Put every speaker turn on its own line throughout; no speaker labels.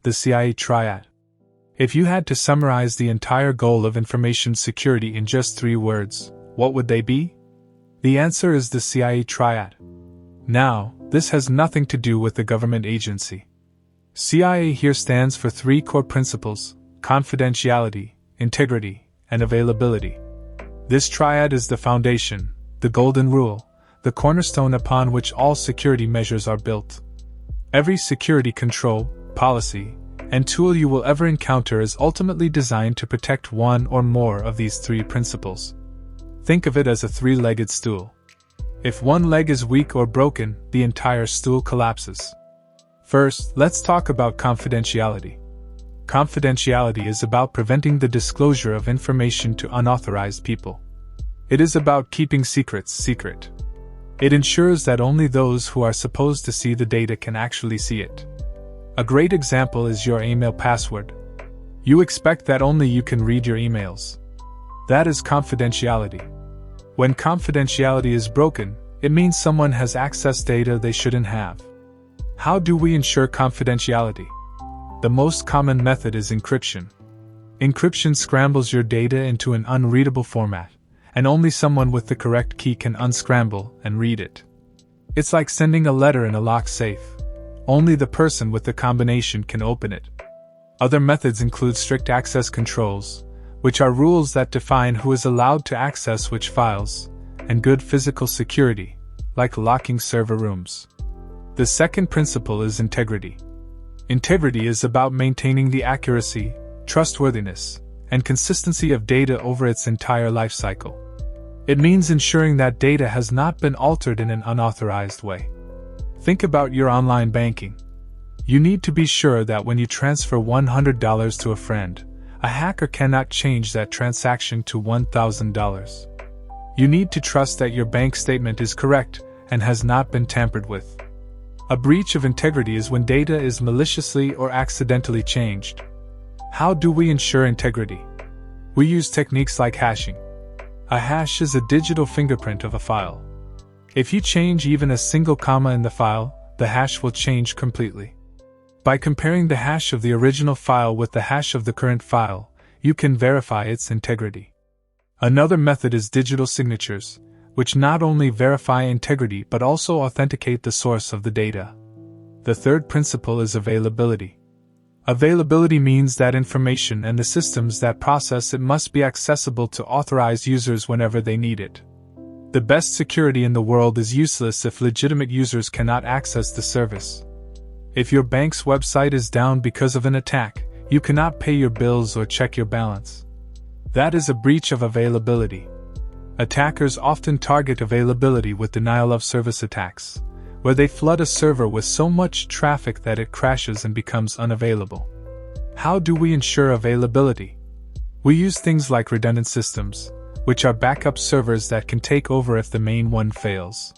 the CIA Triad. If you had to summarize the entire goal of information security in just 3 words, what would they be? The answer is the CIA Triad. Now, this has nothing to do with the government agency. CIA here stands for 3 core principles: confidentiality, integrity, and availability. This triad is the foundation, the golden rule, the cornerstone upon which all security measures are built. Every security control, policy, and tool you will ever encounter is ultimately designed to protect one or more of these 3 principles. Think of it as a 3-legged stool. If one leg is weak or broken, the entire stool collapses. First, let's talk about confidentiality. Confidentiality is about preventing the disclosure of information to unauthorized people. It is about keeping secrets secret. It ensures that only those who are supposed to see the data can actually see it. A great example is your email password. You expect that only you can read your emails. That is confidentiality. When confidentiality is broken, it means someone has accessed data they shouldn't have. How do we ensure confidentiality? The most common method is encryption. Encryption scrambles your data into an unreadable format, and only someone with the correct key can unscramble and read it. It's like sending a letter in a locked safe. Only the person with the combination can open it. Other methods include strict access controls, which are rules that define who is allowed to access which files, and good physical security, like locking server rooms. The second principle is integrity. Integrity is about maintaining the accuracy, trustworthiness, and consistency of data over its entire life cycle. It means ensuring that data has not been altered in an unauthorized way. Think about your online banking. You need to be sure that when you transfer $100 to a friend, a hacker cannot change that transaction to $1,000. You need to trust that your bank statement is correct and has not been tampered with. A breach of integrity is when data is maliciously or accidentally changed. How do we ensure integrity? We use techniques like hashing. A hash is a digital fingerprint of a file. If you change even a single comma in the file, the hash will change completely. By comparing the hash of the original file with the hash of the current file, you can verify its integrity. Another method is digital signatures, which not only verify integrity but also authenticate the source of the data. The third principle is availability. Availability means that information and the systems that process it must be accessible to authorized users whenever they need it. The best security in the world is useless if legitimate users cannot access the service. If your bank's website is down because of an attack, you cannot pay your bills or check your balance. That is a breach of availability. Attackers often target availability with denial of service attacks, where they flood a server with so much traffic that it crashes and becomes unavailable. How do we ensure availability? We use things like redundant systems, which are backup servers that can take over if the main one fails.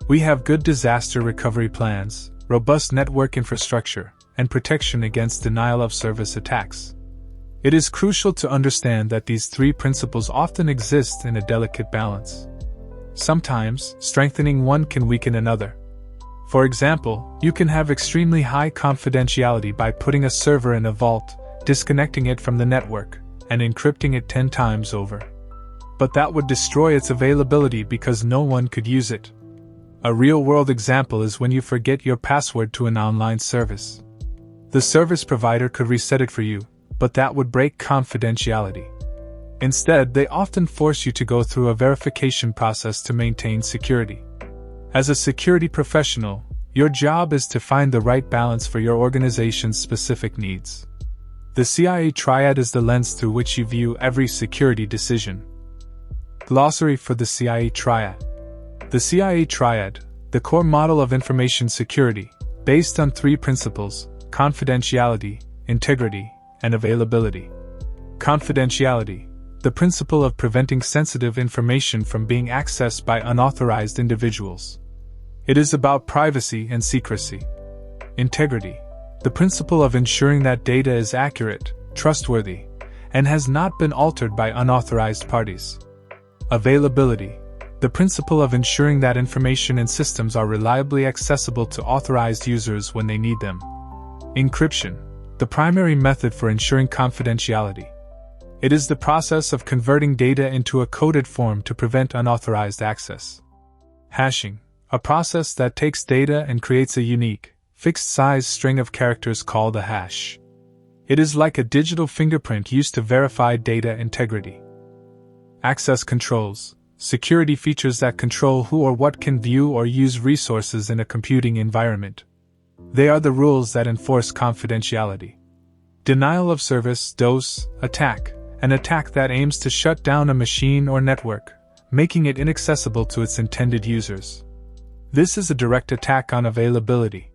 We have good disaster recovery plans, robust network infrastructure, and protection against denial of service attacks. It is crucial to understand that these 3 principles often exist in a delicate balance. Sometimes, strengthening one can weaken another. For example, you can have extremely high confidentiality by putting a server in a vault, disconnecting it from the network, and encrypting it 10 times over. But that would destroy its availability because no one could use it. A real-world example is when you forget your password to an online service. The service provider could reset it for you, but that would break confidentiality. Instead, they often force you to go through a verification process to maintain security. As a security professional, your job is to find the right balance for your organization's specific needs. The CIA Triad is the lens through which you view every security decision. Glossary for the CIA Triad. The CIA Triad, the core model of information security, based on 3 principles: confidentiality, integrity, and availability. Confidentiality, the principle of preventing sensitive information from being accessed by unauthorized individuals. It is about privacy and secrecy. Integrity, the principle of ensuring that data is accurate, trustworthy, and has not been altered by unauthorized parties. Availability, the principle of ensuring that information and systems are reliably accessible to authorized users when they need them. Encryption, the primary method for ensuring confidentiality. It is the process of converting data into a coded form to prevent unauthorized access. Hashing, a process that takes data and creates a unique, fixed-size string of characters called a hash. It is like a digital fingerprint used to verify data integrity. Access controls, security features that control who or what can view or use resources in a computing environment. They are the rules that enforce confidentiality. Denial of service, DOS, attack, an attack that aims to shut down a machine or network, making it inaccessible to its intended users. This is a direct attack on availability.